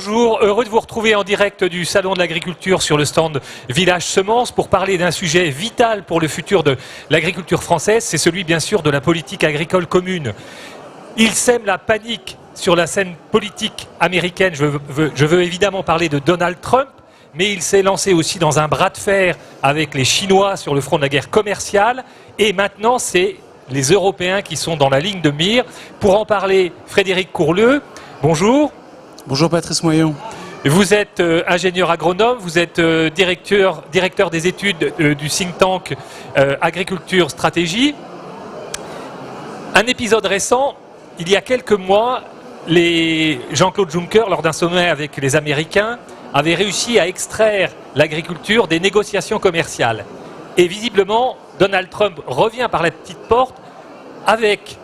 Bonjour, heureux de vous retrouver en direct du Salon de l'Agriculture sur le stand Village Semences pour parler d'un sujet vital pour le futur de l'agriculture française, c'est celui bien sûr de la politique agricole commune. Il sème la panique sur la scène politique américaine, je veux évidemment parler de Donald Trump, mais il s'est lancé aussi dans un bras de fer avec les Chinois sur le front de la guerre commerciale, et maintenant c'est les Européens qui sont dans la ligne de mire. Pour en parler, Frédéric Courleux, bonjour. Bonjour Patrice Moyon. Vous êtes ingénieur agronome, vous êtes directeur des études du think tank Agriculture Stratégie. Un épisode récent, il y a quelques mois, Jean-Claude Juncker, lors d'un sommet avec les Américains, avait réussi à extraire l'agriculture des négociations commerciales. Et visiblement, Donald Trump revient par la petite porte avec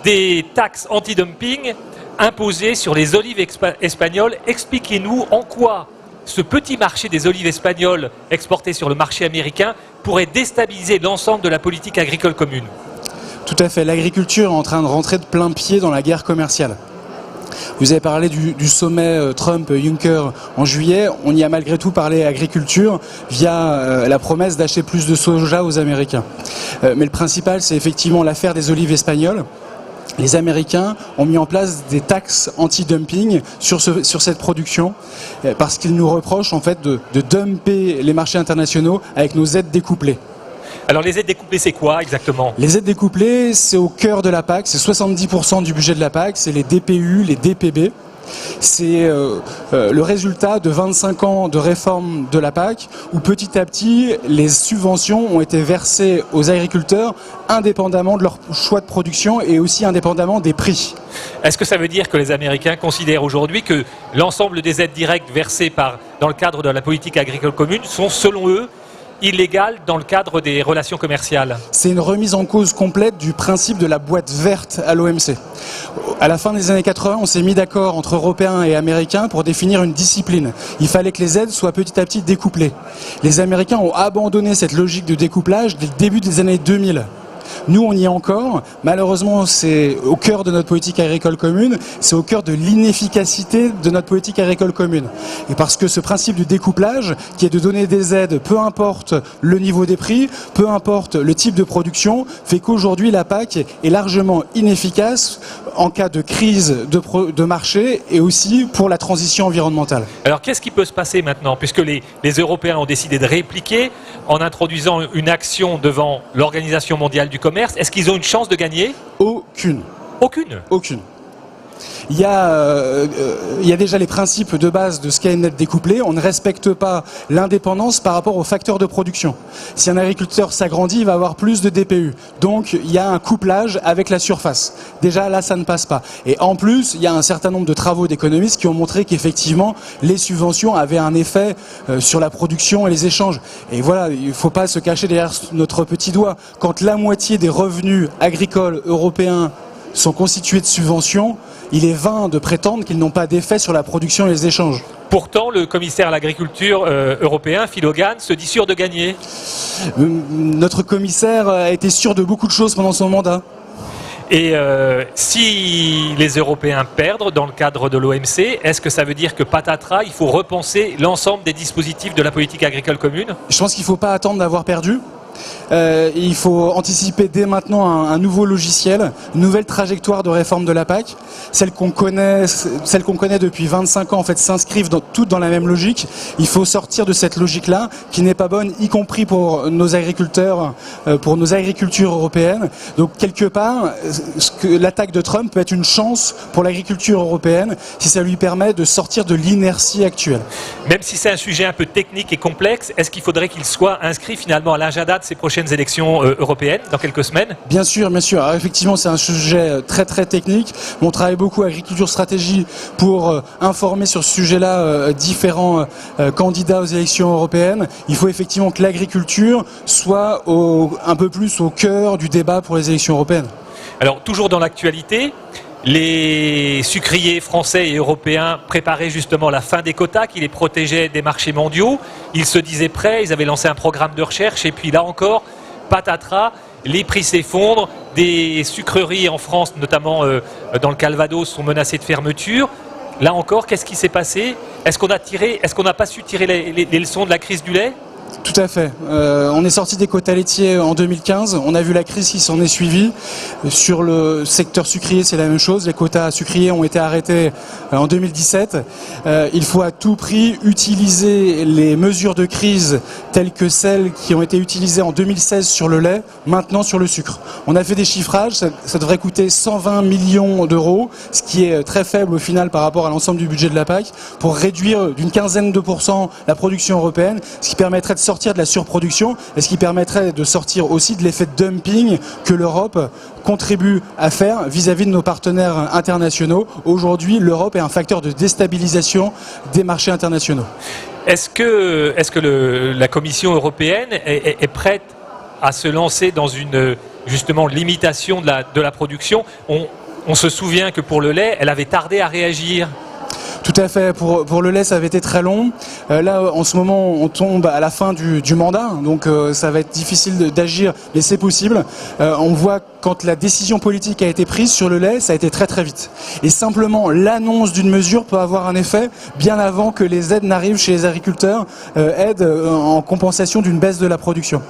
des taxes anti-dumping imposées sur les olives espagnoles. Expliquez-nous en quoi ce petit marché des olives espagnoles exportées sur le marché américain pourrait déstabiliser l'ensemble de la politique agricole commune. Tout à fait, l'agriculture est en train de rentrer de plein pied dans la guerre commerciale. Vous avez parlé du sommet Trump-Juncker en juillet, on y a malgré tout parlé agriculture via la promesse d'acheter plus de soja aux Américains. Mais le principal, c'est effectivement l'affaire des olives espagnoles. Les Américains ont mis en place des taxes anti-dumping sur cette production parce qu'ils nous reprochent en fait de dumper les marchés internationaux avec nos aides découplées. Alors les aides découplées, c'est quoi exactement? Les aides découplées, c'est au cœur de la PAC, c'est 70% du budget de la PAC, c'est les DPU, les DPB. C'est le résultat de 25 ans de réforme de la PAC où petit à petit les subventions ont été versées aux agriculteurs indépendamment de leur choix de production et aussi indépendamment des prix. Est-ce que ça veut dire que les Américains considèrent aujourd'hui que l'ensemble des aides directes versées dans le cadre de la politique agricole commune sont selon eux illégales dans le cadre des relations commerciales? C'est une remise en cause complète du principe de la boîte verte à l'OMC. À la fin des années 80, on s'est mis d'accord entre Européens et Américains pour définir une discipline. Il fallait que les aides soient petit à petit découplées. Les Américains ont abandonné cette logique de découplage dès le début des années 2000. Nous, on y est encore. Malheureusement, c'est au cœur de notre politique agricole commune, c'est au cœur de l'inefficacité de notre politique agricole commune. Et parce que ce principe du découplage, qui est de donner des aides, peu importe le niveau des prix, peu importe le type de production, fait qu'aujourd'hui, la PAC est largement inefficace en cas de crise de marché et aussi pour la transition environnementale. Alors, qu'est-ce qui peut se passer maintenant, puisque les Européens ont décidé de répliquer en introduisant une action devant l'Organisation mondiale du commerce? Est-ce qu'ils ont une chance de gagner? Aucune. Aucune? Aucune. Il y a déjà les principes de base de ce qu'est une aide découplée. On ne respecte pas l'indépendance par rapport aux facteurs de production. Si un agriculteur s'agrandit, il va avoir plus de DPU. Donc il y a un couplage avec la surface. Déjà là, ça ne passe pas. Et en plus, il y a un certain nombre de travaux d'économistes qui ont montré qu'effectivement, les subventions avaient un effet sur la production et les échanges. Et voilà, il ne faut pas se cacher derrière notre petit doigt. Quand la moitié des revenus agricoles européens sont constitués de subventions, il est vain de prétendre qu'ils n'ont pas d'effet sur la production et les échanges. Pourtant, le commissaire à l'agriculture européen, Phil Hogan, se dit sûr de gagner. Notre commissaire a été sûr de beaucoup de choses pendant son mandat. Et si les Européens perdent dans le cadre de l'OMC, est-ce que ça veut dire que patatras, il faut repenser l'ensemble des dispositifs de la politique agricole commune? Je pense qu'il ne faut pas attendre d'avoir perdu. Il faut anticiper dès maintenant un nouveau logiciel, une nouvelle trajectoire de réforme de la PAC. Celle qu'on connaît depuis 25 ans en fait s'inscrivent toutes dans la même logique. Il faut sortir de cette logique-là qui n'est pas bonne, y compris pour nos agriculteurs, pour nos agricultures européennes. Donc quelque part, l'attaque de Trump peut être une chance pour l'agriculture européenne si ça lui permet de sortir de l'inertie actuelle. Même si c'est un sujet un peu technique et complexe, est-ce qu'il faudrait qu'il soit inscrit finalement à l'agenda de ces prochaines élections européennes dans quelques semaines? Bien sûr, bien sûr. Alors, effectivement, c'est un sujet très très technique. On travaille beaucoup à Agriculture Stratégie pour informer sur ce sujet-là différents candidats aux élections européennes. Il faut effectivement que l'agriculture soit un peu plus au cœur du débat pour les élections européennes. Alors, toujours dans l'actualité, les sucriers français et européens préparaient justement la fin des quotas qui les protégeaient des marchés mondiaux. Ils se disaient prêts, ils avaient lancé un programme de recherche et puis là encore, patatras, les prix s'effondrent, des sucreries en France, notamment dans le Calvados, sont menacées de fermeture. Là encore, qu'est-ce qui s'est passé? Est-ce qu'on n'a pas su tirer les leçons de la crise du lait? Tout à fait. On est sorti des quotas laitiers en 2015. On a vu la crise qui s'en est suivie. Sur le secteur sucrier, c'est la même chose. Les quotas sucriers ont été arrêtés en 2017. Il faut à tout prix utiliser les mesures de crise telles que celles qui ont été utilisées en 2016 sur le lait, maintenant sur le sucre. On a fait des chiffrages. Ça devrait coûter 120 millions d'euros, ce qui est très faible au final par rapport à l'ensemble du budget de la PAC, pour réduire d'une quinzaine de pourcents la production européenne, ce qui permettrait de sortir de la surproduction et ce qui permettrait de sortir aussi de l'effet de dumping que l'Europe contribue à faire vis-à-vis de nos partenaires internationaux. Aujourd'hui, l'Europe est un facteur de déstabilisation des marchés internationaux. Est-ce que la Commission européenne est prête à se lancer dans une justement limitation de la production? On se souvient que pour le lait, elle avait tardé à réagir. Tout à fait. Pour le lait, ça avait été très long. Là, en ce moment, on tombe à la fin du mandat, donc ça va être difficile d'agir, mais c'est possible. On voit quand la décision politique a été prise sur le lait, ça a été très très vite. Et simplement, l'annonce d'une mesure peut avoir un effet bien avant que les aides n'arrivent chez les agriculteurs, aides en compensation d'une baisse de la production.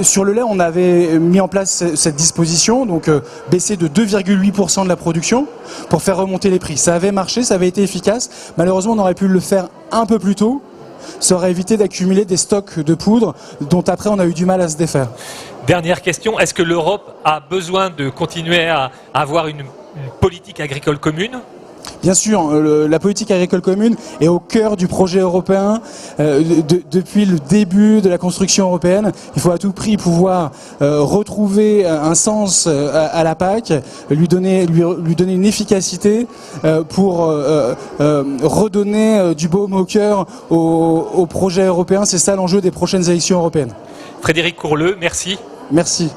Sur le lait, on avait mis en place cette disposition, donc baisser de 2,8% de la production pour faire remonter les prix. Ça avait marché, ça avait été efficace. Malheureusement, on aurait pu le faire un peu plus tôt. Ça aurait évité d'accumuler des stocks de poudre dont après on a eu du mal à se défaire. Dernière question, est-ce que l'Europe a besoin de continuer à avoir une politique agricole commune ? Bien sûr, la politique agricole commune est au cœur du projet européen depuis le début de la construction européenne. Il faut à tout prix pouvoir retrouver un sens à la PAC, lui donner une efficacité pour redonner du baume au cœur au projet européen. C'est ça l'enjeu des prochaines élections européennes. Frédéric Courleux, merci. Merci.